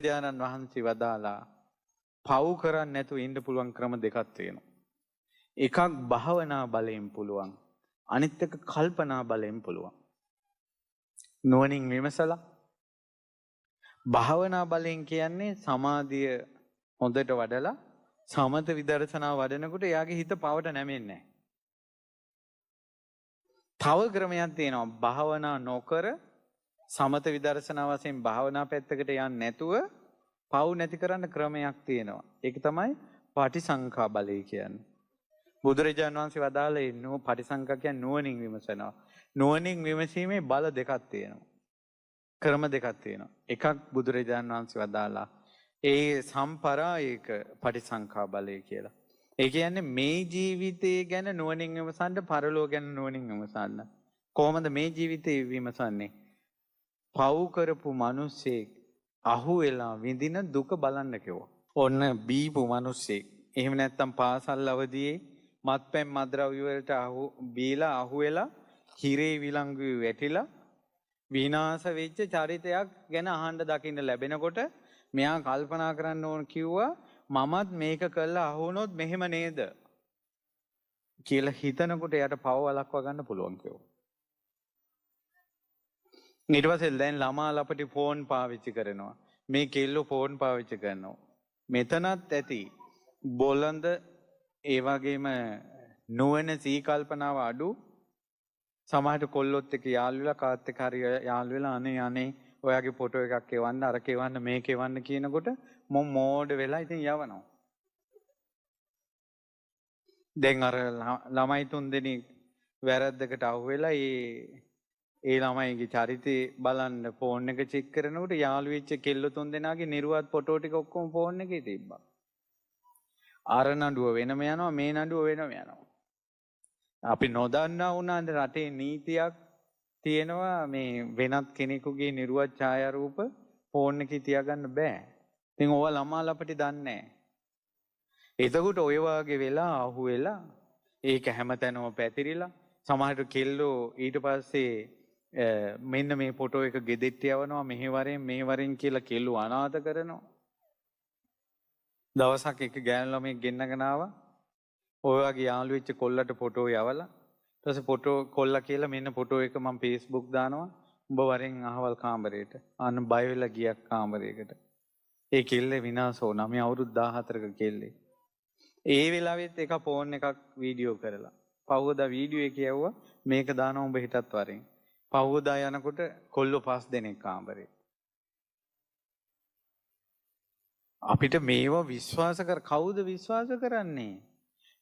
බුදුරජාණන් වහන්සේ වදාලා පව් කරන්නේ නැතුව ඉන්න පුළුවන් ක්‍රම දෙකක් තියෙනවා. එකක් භාවනා බලයෙන් පුළුවන්. අනිත් එක කල්පනා බලයෙන් පුළුවන්. නුවණින් විමසලා භාවනා බලයෙන් කියන්නේ සමාධිය හොඳට වඩලා සමත විදර්ශනා වඩනකොට එයාගේ හිත පවට නැමෙන්නේ නැහැ. තව ක්‍රමයක් තියෙනවා. භාවනා නොකර සමත විදර්ශනා වශයෙන් භාවනා පැත්තකට යන්නේ නැතුව පව් නැති කරන්න ක්‍රමයක් තියෙනවා. ඒක තමයි පටිසංඛා බලය කියන්නේ. බුදුරජාණන් වහන්සේ වදාළේ පටිසංඛා කියන්නේ නුවණින් විමසනවා. නුවණින් විමසීමේ බල දෙකක් තියෙනවා. ක්‍රම දෙකක් තියෙනවා. එකක් බුදුරජාණන් වහන්සේ වදාලා ඒ සම්පරායක පටිසංඛා බලය කියලා. ඒ කියන්නේ මේ ජීවිතය ගැන නුවණින් විමසන්න, පරලෝක ගැන නුවණින් විමසන්න. කොහොමද මේ ජීවිතේ විමසන්නේ? පව් කරපු මිනිස්සෙක් අහුවෙලා විඳින දුක බලන්න කිව්වා. ඔන්න බීපු මිනිස්සෙක්. එහෙම නැත්නම් පාසල් අවදියේ මත්පැන් මද්ද්‍රව්‍ය වලට බීලා අහුවෙලා හිරේ විලංගුවේ වැටිලා විනාශ වෙච්ච චරිතයක් ගැන අහන්න දකින්න ලැබෙනකොට මෙයා කල්පනා කරන්න ඕන කිව්වා මමත් මේක කළා අහුනොත් මෙහෙම නේද කියලා හිතනකොට එයාට පව වළක්වා ගන්න පුළුවන් කිව්වා. ඊට පස්සේ දැන් ළමා ලපටි ෆෝන් පාවිච්චි කරනවා. මේ කෙල්ලෝ ෆෝන් පාවිච්චි කරනවා. මෙතනත් ඇති බොළඳ ඒ වගේම නුවණ සීකල්පනාව අඩු සමහරට කොල්ලොත් එක්ක යාළු වෙලා කාත් එක්ක හරි යාළු වෙලා අනේ ඔයාගේ ෆොටෝ එකක් එවන්න අර කෙවන්න මේක එවන්න කියනකොට මොම් මෝඩ වෙලා ඉතින් යවනවා. දැන් අර ළමයි තුන් දෙනෙක් වැරද්දකට අහු වෙලා ඒ ළමයිගේ චරිතය බලන්න ෆෝන් එක චෙක් කරනකොට යාළු වෙච්ච කෙල්ල තුන් දෙනාගේ නිර්වත් ෆොටෝ ටික ඔක්කොම ෆෝන් එකේ තිබ්බා. අර නඩුව වෙනම යනවා මේ නඩුව වෙනම යනවා. අපි නොදන්නා වුණාද රටේ නීතියක් තියෙනවා මේ වෙනත් කෙනෙකුගේ නිර්වත් ඡායාරූප ෆෝන් එකේ තියාගන්න බෑ. ඉතින් ඕවා ළමා ලපටි දන්නේ නැහැ. එතකොට ඔය වාගේ වෙලා අහු වෙලා ඒක හැමතැනම පැතිරිලා සමහරට කෙල්ලෝ ඊට පස්සේ මෙන්න මේ ෆොටෝ එක ගෙදෙට්ට යවනවා මෙහෙ වරෙන් කියලා කෙල්ලෝ අනාථ කරනවා. දවසක් එක ගෑනු ළමෙක් ගෙන්නගෙන ආවා. ඔය වගේ යාළු වෙච්ච කොල්ලට ෆොටෝ යවලා ඊට පස්සේ ෆොටෝ කොල්ලා කියලා මෙන්න ෆොටෝ එක මම Facebook දානවා. උඹ වරෙන් අහවල් කාමරේට. අන්න බය වෙලා ගියක් කාමරයකට. ඒ කෙල්ලේ විනාශ වුණා. මේ අවුරුදු 14ක කෙල්ලේ. ඒ වෙලාවෙත් එක ෆෝන් එකක් වීඩියෝ කරලා. පහුවදා වීඩියෝ එක යවුවා මේක දානවා උඹ හිටත් වරෙන්. පහුවදා යනකොට කොල්ලෝ 5 දෙනෙක් කාමරේ. අපිට මේවා විශ්වාස කවුද විශ්වාස කරන්නේ?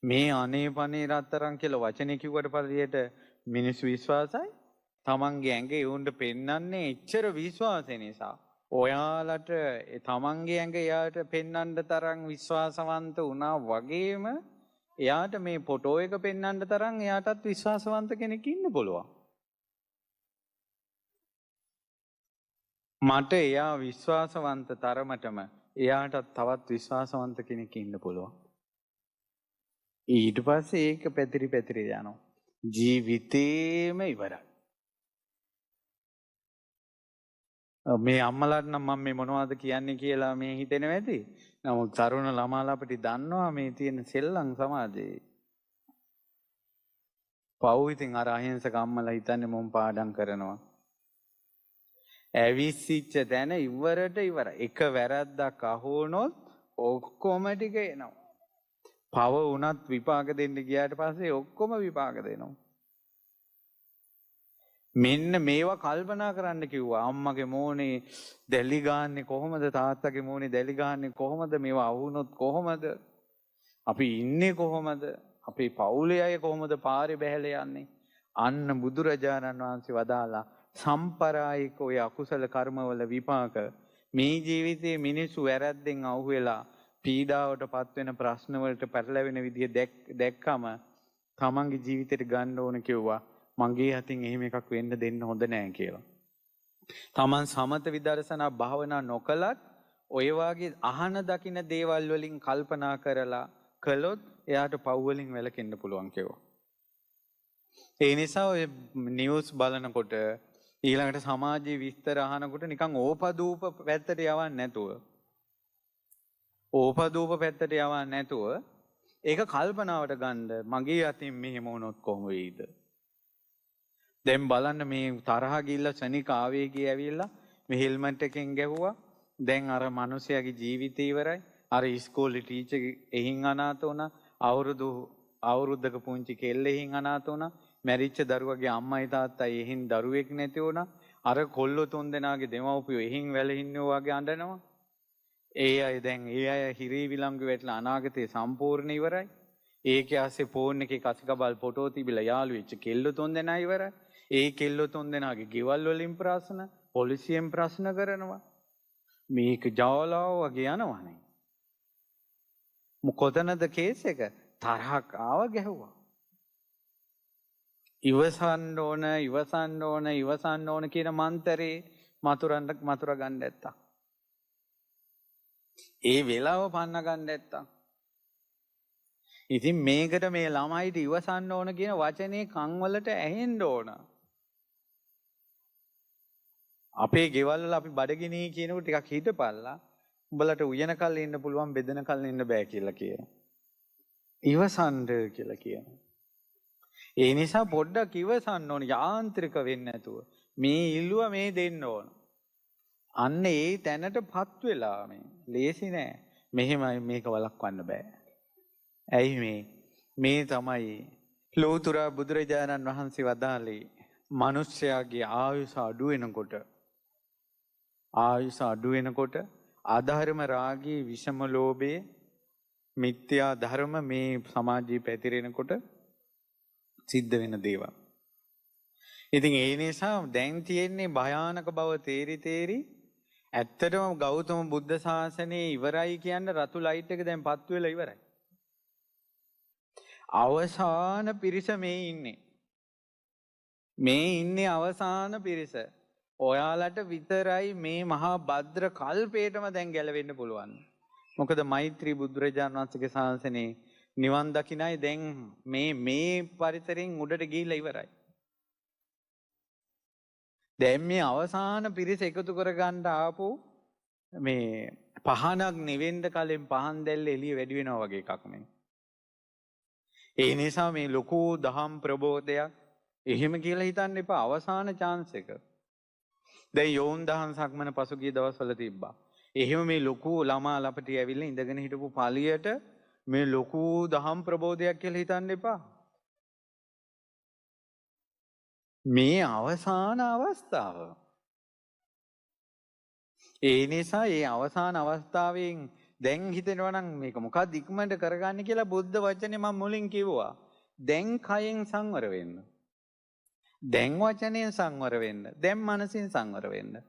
මේ අනේ පනේ රත්තරන් කියලා වචනේ කිව්වට පරිදියට මිනිස්සු විශ්වාසයි. තමන්ගේ ඇඟේ උන්ට පෙන්වන්නේ එච්චර විශ්වාසය නිසා. ඔයාලට තමන්ගේ ඇඟ එයාට පෙන්වන්න තරම් විශ්වාසවන්ත වුණා වගේම එයාට මේ ෆොටෝ එක පෙන්වන්න තරම් එයාටත් විශ්වාසවන්ත කෙනෙක් ඉන්න පුළුවන්. මට එයා විශ්වාසවන්ත තරමටම එයාටත් තවත් විශ්වාසවන්ත කෙනෙක් ඉන්න පුළුවන්. ඊට පස්සේ ඒක පැතිරි යනවා. ජීවිතේම ඉවරයි. මේ අම්මලාට නම් මම මේ මොනවද කියන්නේ කියලා මේ හිතෙනවා ඇති. නමුත් තරුණ ළමාලා අපිට දන්නවා මේ තියෙන සෙල්ලම් සමාජයේ. පව් ඉතින් අර අහිංසක අම්මලා හිතන්නේ මොම් පාඩම් කරනවා. ඇවිස්සිච්ච තැන ඉවරට ඉවරයි. එක වැරද්දක් අහුනොත් ඔක්කොම ටික එනවා. පව වුණත් විපාක දෙන්න ගියාට පස්සේ ඔක්කොම විපාක දෙනවා. මෙන්න මේවා කල්පනා කරන්න කිව්වා. අම්මගේ මෝනේ දැලි ගාන්නේ කොහොමද? තාත්තගේ මෝනේ දැලි ගාන්නේ කොහොමද? මේවා අහුනොත් කොහොමද? අපි ඉන්නේ කොහොමද? අපේ පවුලේ අය කොහොමද පාරේ බැහැලා යන්නේ? අන්න බුදුරජාණන් වහන්සේ වදාලා සම්පරායික ඔය අකුසල කර්මවල විපාක මේ ජීවිතයේ මිනිස්සු වැරද්දෙන් අහුවෙලා පීඩාවට පත් වෙන ප්‍රශ්න වලට පැටලෙන විදිය දැක්කම තමන්ගේ ජීවිතේට ගන්න ඕන කිව්වා. මගේ අතින් එහෙම එකක් වෙන්න දෙන්න හොඳ නෑ කියලා. තමන් සමත විදර්ශනා භාවනා නොකලත් ඔය වාගේ අහන දකින දේවල් වලින් කල්පනා කරලා කළොත් එයාට පව් වලින් වැළකෙන්න පුළුවන් කිව්වා. ඒ නිසා ඔය නිවුස් බලනකොට ඊළඟට සමාජයේ විස්තර අහනකොට නිකන් ඕපදූප පැත්තට යවන්නේ නැතුව ඒක කල්පනාවට ගන්න මගේ අතින් මෙහෙම වුණොත් කොහොම වෙයිද? දැන් බලන්න මේ තරහ ගිල්ල ශනික ආවේගය ඇවිල්ලා මේ හෙල්මට් එකෙන් ගැහුවා. දැන් අර මිනිහයාගේ ජීවිතය ඉවරයි. අර ඉස්කෝලේ ටීචර් එහින් අනාථ වුණා. අවුරුද්දක පුංචි කෙල්ල එහින් අනාථ වුණා. මැරිච්ච දරුවගේ අම්මයි තාත්තයි එහින් දරුවෙක් නැති වුණා. අර කොල්ලෝ තුන් දෙනාගේ දෙමව්පියෝ එහින් වැළහින්නෝ වගේ අඬනවා. ඒ අය හිරේ විලංගු වැටලා අනාගතේ සම්පූර්ණ ඉවරයි. ඒකේ ආසේ ෆෝන් එකේ කසිකබල් ෆොටෝ තිබිලා යාළු වෙච්ච කෙල්ලෝ තුන් දෙනා ඉවරයි. ඒ කෙල්ලෝ තුන් දෙනාගේ ගෙවල් වලින් ප්‍රශ්න, පොලිසියෙන් ප්‍රශ්න කරනවා. මේක ජාලාව වගේ යනවනේ. මොකටද කේස් එක? තරහක් ආව ගැහුවා. ඉවසන්න ඕන කියන මන්තරේ මතුර ගන්න නැත්තම්. ඒ වෙලාව පන්න ගන්න නැත්තම්. ඉතින් මේකට මේ ළමයිට ඉවසන්න ඕන කියන වචනේ කන් වලට ඇහෙන්න ඕන. අපේ ගෙවල් වල අපි බඩගිනි කියනකොට ටිකක් හිතපල්ලා. උඹලට උයනකල් ඉන්න පුළුවන් බෙදනකල් ඉන්න බෑ කියලා කියනවා. ඉවසන්න කියලා කියනවා. ඒ නිසා පොඩ්ඩක් ඉවසන්න ඕන යාන්ත්‍රික වෙන්නේ නැතුව. මේ ඉල්ලුව මේ දෙන්න ඕන. අන්න ඒ තැනටපත් වෙලා ලේසි නෑ. මෙහෙමයි මේක වළක්වන්න බෑ. ඇයි මේ තමයි ලෝතුරා බුදුරජාණන් වහන්සේ වදාළේ මිනිස්යාගේ ආයුෂ අඩු වෙනකොට අධර්ම රාගී විෂම ලෝභයේ මිත්‍යා ධර්ම මේ සමාජයේ පැතිරෙනකොට සිද්ධ වෙන දේවල්. ඉතින් ඒ නිසා දැන් තියෙන්නේ භයානක බව තේරි ඇත්තටම ගෞතම බුද්ධ ශාසනය ඉවරයි කියන්න රතු ලයිට් එක දැන් පත් වෙලා ඉවරයි. අවසාන පිරිස මේ ඉන්නේ අවසාන පිරිස. ඔයාලට විතරයි මේ මහා භද්‍ර කල්පේටම දැන් ගැලවෙන්න පුළුවන්. මොකද මෛත්‍රී බුදුරජාණන් වහන්සේගේ ශාසනයේ නිවන් දකින්නයි දැන් මේ පරිසරයෙන් උඩට ගිහිල්ලා ඉවරයි. දැන් මේ අවසාන පිරිස එකතු කරගන්න ආපු මේ පහනක් නිවෙන්න කලින් පහන් දැල්ල එළිය වැඩි වෙනවා වගේ එකක් මේ. ඒ නිසා මේ ලොකු දහම් ප්‍රබෝධයක් එහෙම කියලා හිතන්න එපා. අවසාන chance එක. දැන් යෝන් දහම් සක්මන පසුගිය දවස්වල තිබ්බා. එහෙම මේ ලොකු ළමා ලපටි ඇවිල්ලා ඉඳගෙන හිටපු පාළියට මේ ලොකු දහම් ප්‍රබෝධයක් කියලා හිතන්න එපා. මේ අවසාන අවස්ථාව. ඒ නිසා මේ අවසාන අවස්ථාවෙන් දැන් හිතෙනවා නම් මේක මොකක්ද ඉක්මනට කරගන්න කියලා බුද්ධ වචනේ මම මුලින් කිව්වා. දැන් කයෙන් සංවර වෙන්න. දැන් වචනයෙන් සංවර වෙන්න. දැන් මනසින් සංවර වෙන්න.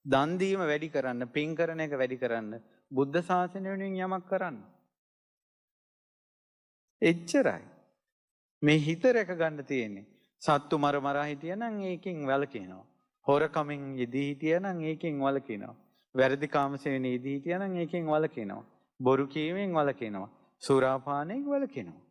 දන් දීම වැඩි කරන්න, පින් කරන එක වැඩි කරන්න, බුද්ධ ශාසනය වෙනුවෙන් යමක් කරන්න. එච්චරයි. මේ හිත රැක ගන්න තියෙන්නේ. සත්තු මරා හිටියනම් ඒකෙන් වළකිනවා. හොරකමින් යෙදී හිටියනම් ඒකෙන් වළකිනවා. වැරදි කාමසේවණේ යෙදී හිටියනම් ඒකෙන් වළකිනවා. බොරු කීමෙන් වළකිනවා. සුරාපානයෙන් වළකිනවා.